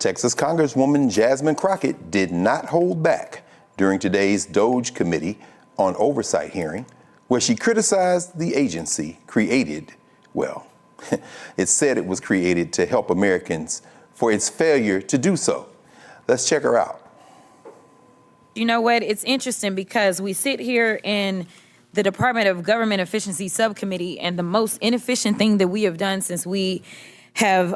Texas Congresswoman Jasmine Crockett did not hold back during today's Doge Committee on Oversight hearing, where she criticized the agency created, well, it said it was created to help Americans for its failure to do so. Let's check her out. You know what? It's interesting because we sit here in the Department of Government Efficiency Subcommittee, and the most inefficient thing that we have done since we have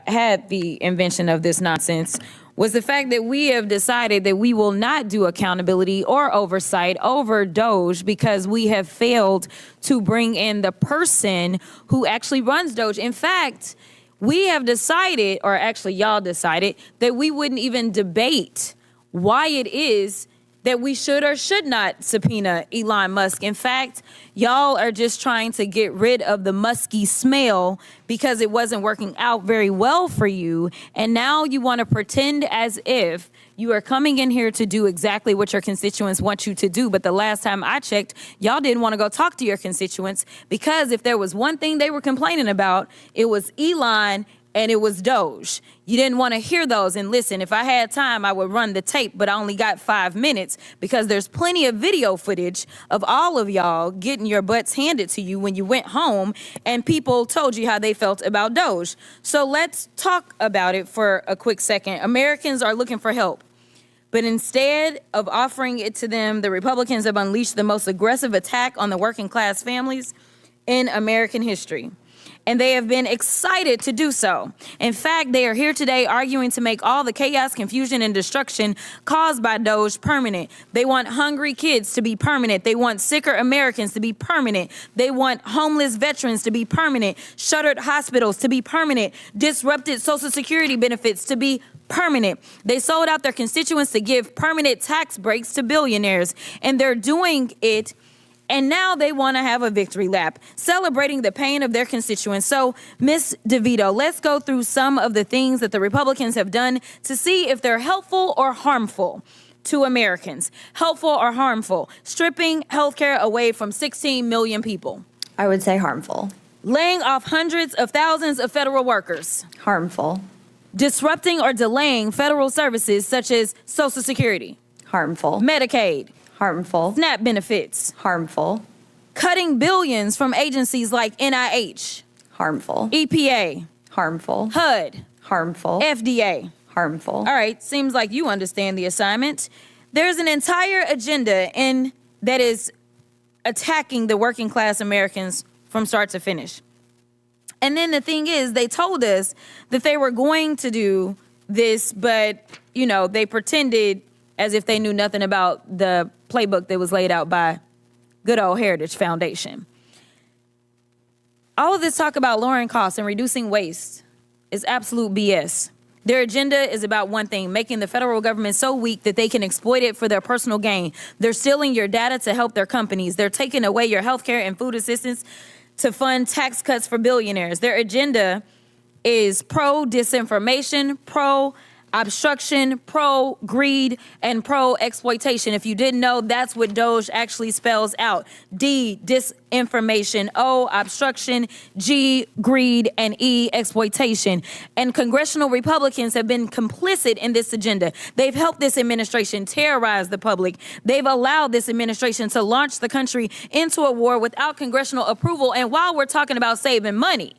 had the invention of this nonsense was the fact that we have decided that we will not do accountability or oversight over Doge because we have failed to bring in the person who actually runs Doge. In fact, we have decided, or actually y'all decided, that we wouldn't even debate why it is that we should or should not subpoena Elon Musk. In fact, y'all are just trying to get rid of the musky smell because it wasn't working out very well for you. And now you want to pretend as if you are coming in here to do exactly what your constituents want you to do. But the last time I checked, y'all didn't want to go talk to your constituents, because if there was one thing they were complaining about, it was Elon and it was Doge. You didn't want to hear those. And listen, if I had time, I would run the tape, but I only got 5 minutes because there's plenty of video footage of all of y'all getting your butts handed to you when you went home and people told you how they felt about Doge. So let's talk about it for a quick second. Americans are looking for help, but instead of offering it to them, the Republicans have unleashed the most aggressive attack on the working class families in American history. And they have been excited to do so. In fact, they are here today arguing to make all the chaos, confusion, and destruction caused by Doge permanent. They want hungry kids to be permanent. They want sicker Americans to be permanent. They want homeless veterans to be permanent, shuttered hospitals to be permanent, disrupted Social Security benefits to be permanent. They sold out their constituents to give permanent tax breaks to billionaires, and they're doing it. And now they want to have a victory lap, celebrating the pain of their constituents. So, Ms. DeVito, let's go through some of the things that the Republicans have done to see if they're helpful or harmful to Americans. Helpful or harmful? Stripping healthcare away from 16 million people. I would say harmful. Laying off hundreds of thousands of federal workers. Harmful. Disrupting or delaying federal services such as Social Security. Harmful. Medicaid. Harmful. SNAP benefits. Harmful. Cutting billions from agencies like NIH. Harmful. EPA. Harmful. HUD. Harmful. FDA. Harmful. All right, seems like you understand the assignment. There's an entire agenda that is attacking the working class Americans from start to finish. And then the thing is, they told us that they were going to do this, but, they pretended as if they knew nothing about the playbook that was laid out by good old Heritage Foundation. All of this talk about lowering costs and reducing waste is absolute BS. Their agenda is about one thing: making the federal government so weak that they can exploit it for their personal gain. They're stealing your data to help their companies. They're taking away your health care and food assistance to fund tax cuts for billionaires. Their agenda is pro-disinformation, pro-obstruction, pro-greed, and pro-exploitation. If you didn't know, that's what Doge actually spells out. D, disinformation. O, obstruction. G, greed. And E, exploitation. And congressional Republicans have been complicit in this agenda. They've helped this administration terrorize the public. They've allowed this administration to launch the country into a war without congressional approval. And while we're talking about saving money,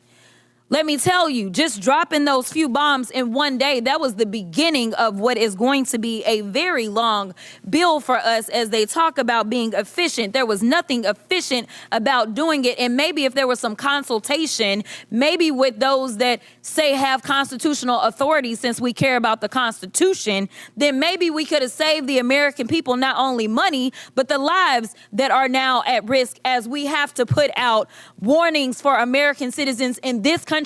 let me tell you, just dropping those few bombs in one day, that was the beginning of what is going to be a very long bill for us as they talk about being efficient. There was nothing efficient about doing it. And maybe if there was some consultation, maybe with those that say have constitutional authority, since we care about the Constitution, then maybe we could have saved the American people not only money, but the lives that are now at risk as we have to put out warnings for American citizens in this country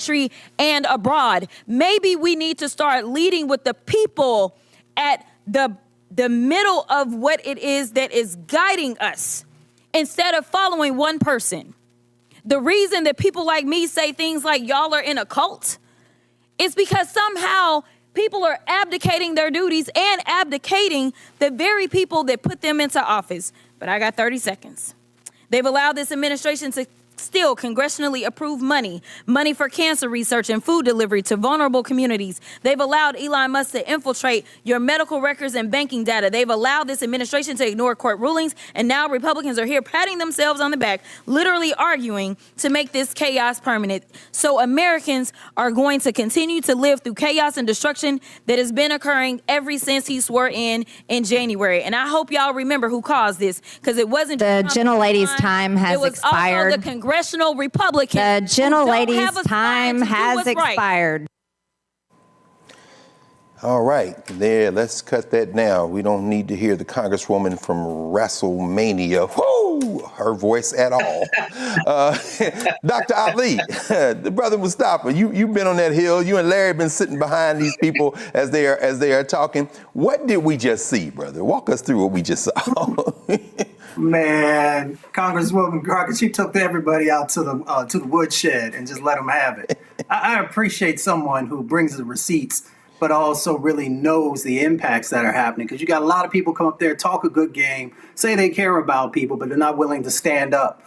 and abroad. Maybe we need to start leading with the people at the middle of what it is that is guiding us instead of following one person. The reason that people like me say things like y'all are in a cult is because somehow people are abdicating their duties and abdicating the very people that put them into office. But I got 30 seconds. They've allowed this administration to Still congressionally approved money for cancer research and food delivery to vulnerable communities. They've allowed Elon Musk to infiltrate your medical records and banking data. They've allowed this administration to ignore court rulings, and now Republicans are here patting themselves on the back, literally arguing to make this chaos permanent. So Americans are going to continue to live through chaos and destruction that has been occurring ever since he swore in January. And I hope y'all remember who caused this, because it wasn't The gentlelady's time has it was expired. Also the congressional Republicans. The gentlelady's time has expired. All right, there, let's cut that now. We don't need to hear the Congresswoman from WrestleMania, whoo, her voice at all. Dr. Ali, the brother Mustafa, you've been on that hill. You and Larry have been sitting behind these people as they are talking. What did we just see, brother? Walk us through what we just saw. Man, Congresswoman Crockett, she took everybody out to the woodshed and just let them have it. I appreciate someone who brings the receipts, but also really knows the impacts that are happening. Because you got a lot of people come up there, talk a good game, say they care about people, but they're not willing to stand up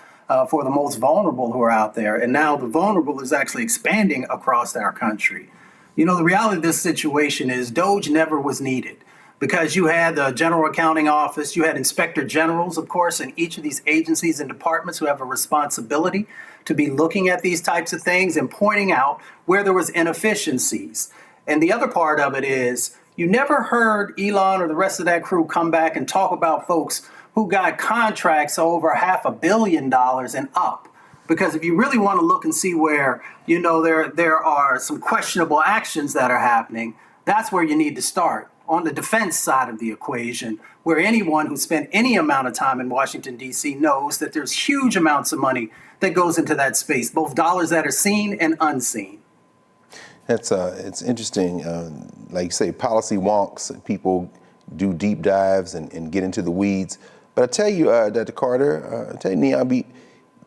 for the most vulnerable who are out there. And now the vulnerable is actually expanding across our country. You know, the reality of this situation is Doge never was needed, because you had the General Accounting Office, you had Inspector Generals, of course, in each of these agencies and departments who have a responsibility to be looking at these types of things and pointing out where there was inefficiencies. And the other part of it is you never heard Elon or the rest of that crew come back and talk about folks who got contracts over $500 million and up. Because if you really want to look and see where, you know, there are some questionable actions that are happening, that's where you need to start. On the defense side of the equation, where anyone who spent any amount of time in Washington, D.C. knows that there's huge amounts of money that goes into that space, both dollars that are seen and unseen. That's it's interesting. Like you say, policy wonks, people do deep dives and get into the weeds. But I tell you, Dr. Carter, I tell you, Niambi,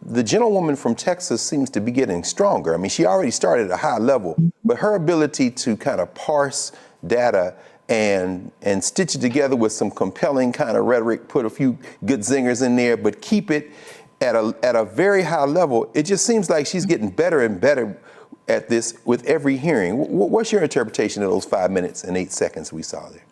the gentlewoman from Texas seems to be getting stronger. I mean, she already started at a high level, but her ability to kind of parse data and stitch it together with some compelling kind of rhetoric, put a few good zingers in there, but keep it at a very high level. It just seems like she's getting better and better at this with every hearing. What's your interpretation of those 5 minutes and 8 seconds we saw there?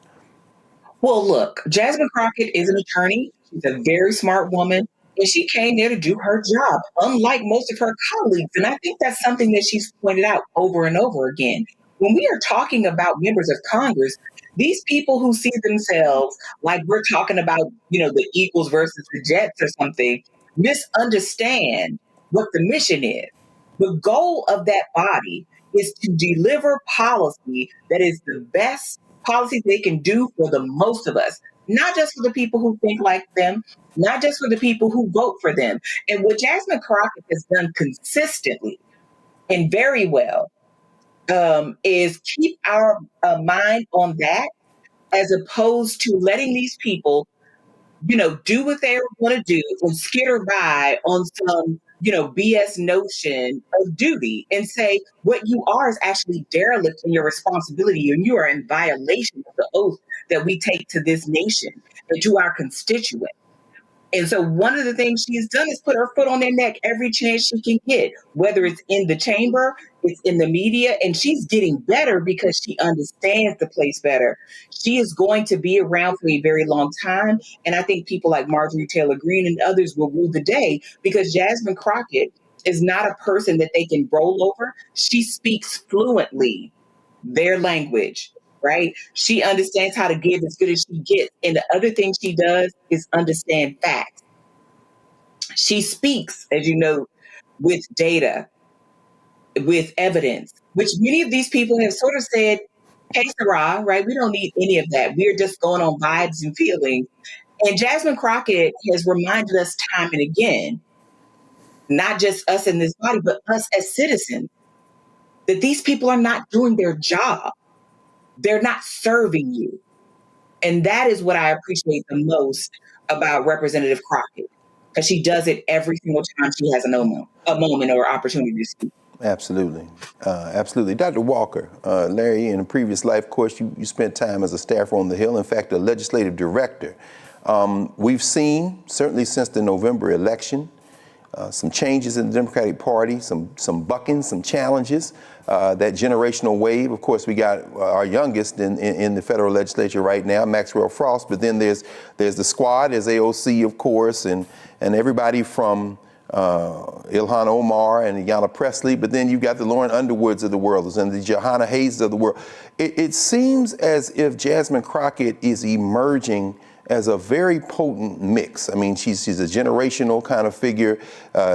Well, look, Jasmine Crockett is an attorney. She's a very smart woman, and she came there to do her job, unlike most of her colleagues. And I think that's something that she's pointed out over and over again. When we are talking about members of Congress, these people who see themselves like we're talking about, you know, the Eagles versus the Jets or something, misunderstand what the mission is. The goal of that body is to deliver policy that is the best policy they can do for the most of us, not just for the people who think like them, not just for the people who vote for them. And what Jasmine Crockett has done consistently and very well is keep our mind on that, as opposed to letting these people, you know, do what they want to do and skitter by on some, you know, BS notion of duty, and say what you are is actually derelict in your responsibility, and you are in violation of the oath that we take to this nation and to our constituents. And so one of the things she's done is put her foot on their neck every chance she can get, whether it's in the chamber, it's in the media, and she's getting better because she understands the place better. She is going to be around for a very long time. And I think people like Marjorie Taylor Greene and others will rule the day, because Jasmine Crockett is not a person that they can roll over. She speaks fluently their language. Right? She understands how to give as good as she gets. And the other thing she does is understand facts. She speaks, as you know, with data, with evidence, which many of these people have sort of said, hey, Sarah, right? We don't need any of that. We're just going on vibes and feelings. And Jasmine Crockett has reminded us time and again, not just us in this body, but us as citizens, that these people are not doing their job. They're not serving you. And that is what I appreciate the most about Representative Crockett, because she does it every single time she has a moment or opportunity to speak. Absolutely. Absolutely. Dr. Walker, Larry, in a previous life, of course, you spent time as a staffer on the Hill, in fact, a legislative director. We've seen, certainly since the November election, some changes in the Democratic Party, some bucking, some challenges. That generational wave. Of course, we got our youngest in the federal legislature right now, Maxwell Frost. But then there's the squad, there's AOC, of course, and everybody from Ilhan Omar and Ayanna Pressley. But then you got the Lauren Underwoods of the world and the Johanna Hayes of the world. It seems as if Jasmine Crockett is emerging as a very potent mix. I mean, she's a generational kind of figure.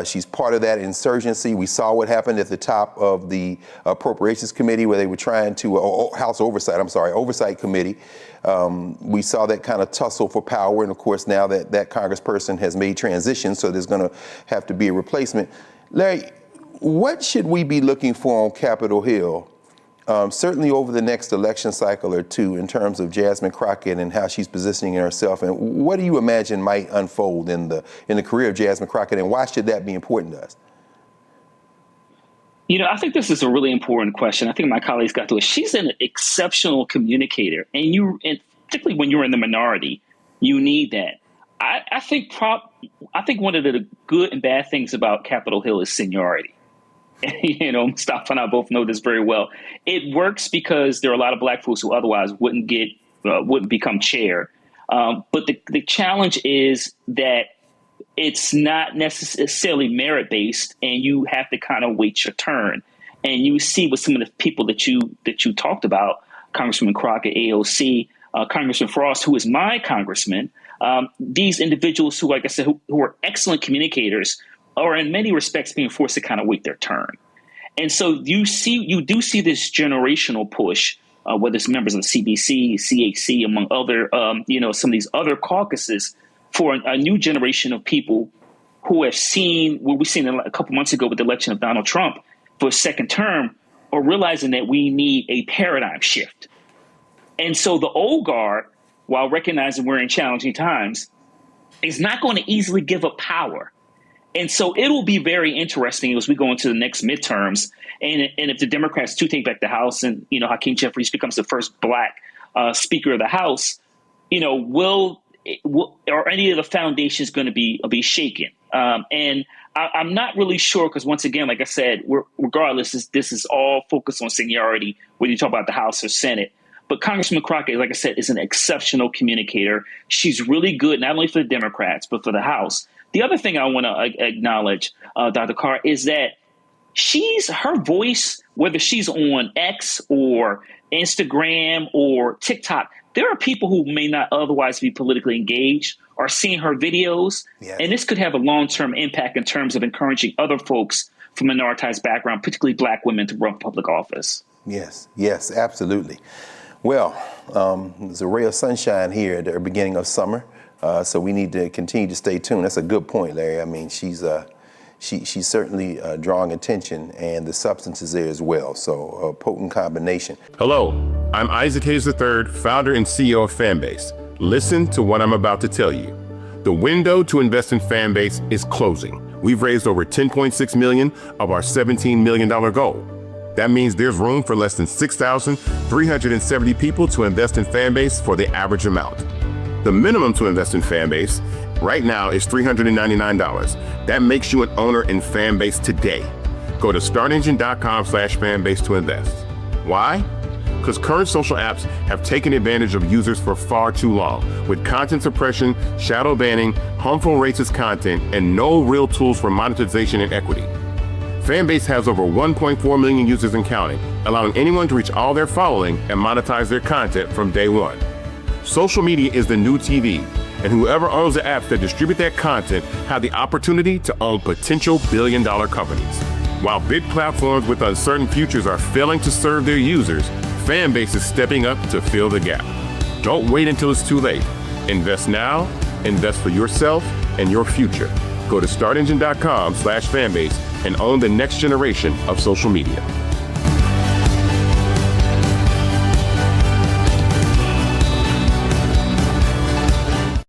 She's part of that insurgency. We saw what happened at the top of the Appropriations Committee where they were trying to, House Oversight Committee. We saw that kind of tussle for power. And of course, now that congressperson has made transition, so there's gonna have to be a replacement. Larry, what should we be looking for on Capitol Hill? Certainly over the next election cycle or two in terms of Jasmine Crockett and how she's positioning herself. And what do you imagine might unfold in the career of Jasmine Crockett, and why should that be important to us? I think this is a really important question. I think my colleagues got to it. She's an exceptional communicator, and particularly when you're in the minority, you need that. I think one of the good and bad things about Capitol Hill is seniority. Mustafa and I both know this very well. It works because there are a lot of black folks who otherwise wouldn't become chair. But the challenge is that it's not necessarily merit based, and you have to kind of wait your turn. And you see with some of the people that you talked about, Congresswoman Crockett, AOC, Congressman Frost, who is my congressman, these individuals who, like I said, who are excellent communicators, are in many respects being forced to kind of wait their turn. And so you do see this generational push, whether it's members of the CBC, CHC, among other, some of these other caucuses, for a new generation of people who have seen what we've seen a couple months ago with the election of Donald Trump for a second term, are realizing that we need a paradigm shift. And so the old guard, while recognizing we're in challenging times, is not going to easily give up power. And so it'll be very interesting as we go into the next midterms. And if the Democrats do take back the House and, Hakeem Jeffries becomes the first black Speaker of the House, are any of the foundations going to be shaken? And I'm not really sure, because once again, like I said, regardless, this is all focused on seniority when you talk about the House or Senate. But Congressman Crockett, like I said, is an exceptional communicator. She's really good, not only for the Democrats, but for the House. The other thing I want to acknowledge, Dr. Carr, is that her voice, whether she's on X or Instagram or TikTok, there are people who may not otherwise be politically engaged are seeing her videos. Yes. And this could have a long-term impact in terms of encouraging other folks from minoritized background, particularly black women, to run for public office. Yes, absolutely. Well, there's a ray of sunshine here at the beginning of summer. So we need to continue to stay tuned. That's a good point, Larry. I mean, she's certainly drawing attention, and the substance is there as well. So a potent combination. Hello, I'm Isaac Hayes III, founder and CEO of Fanbase. Listen to what I'm about to tell you. The window to invest in Fanbase is closing. We've raised over $10.6 million of our $17 million goal. That means there's room for less than 6,370 people to invest in Fanbase for the average amount. The minimum to invest in Fanbase right now is $399. That makes you an owner in Fanbase today. Go to startengine.com/fanbase to invest. Why? Because current social apps have taken advantage of users for far too long, with content suppression, shadow banning, harmful racist content, and no real tools for monetization and equity. Fanbase has over 1.4 million users and counting, allowing anyone to reach all their following and monetize their content from day one. Social media is the new TV, and whoever owns the apps that distribute that content have the opportunity to own potential billion-dollar companies. While big platforms with uncertain futures are failing to serve their users, Fanbase is stepping up to fill the gap. Don't wait until it's too late. Invest now, invest for yourself and your future. Go to startengine.com/fanbase and own the next generation of social media.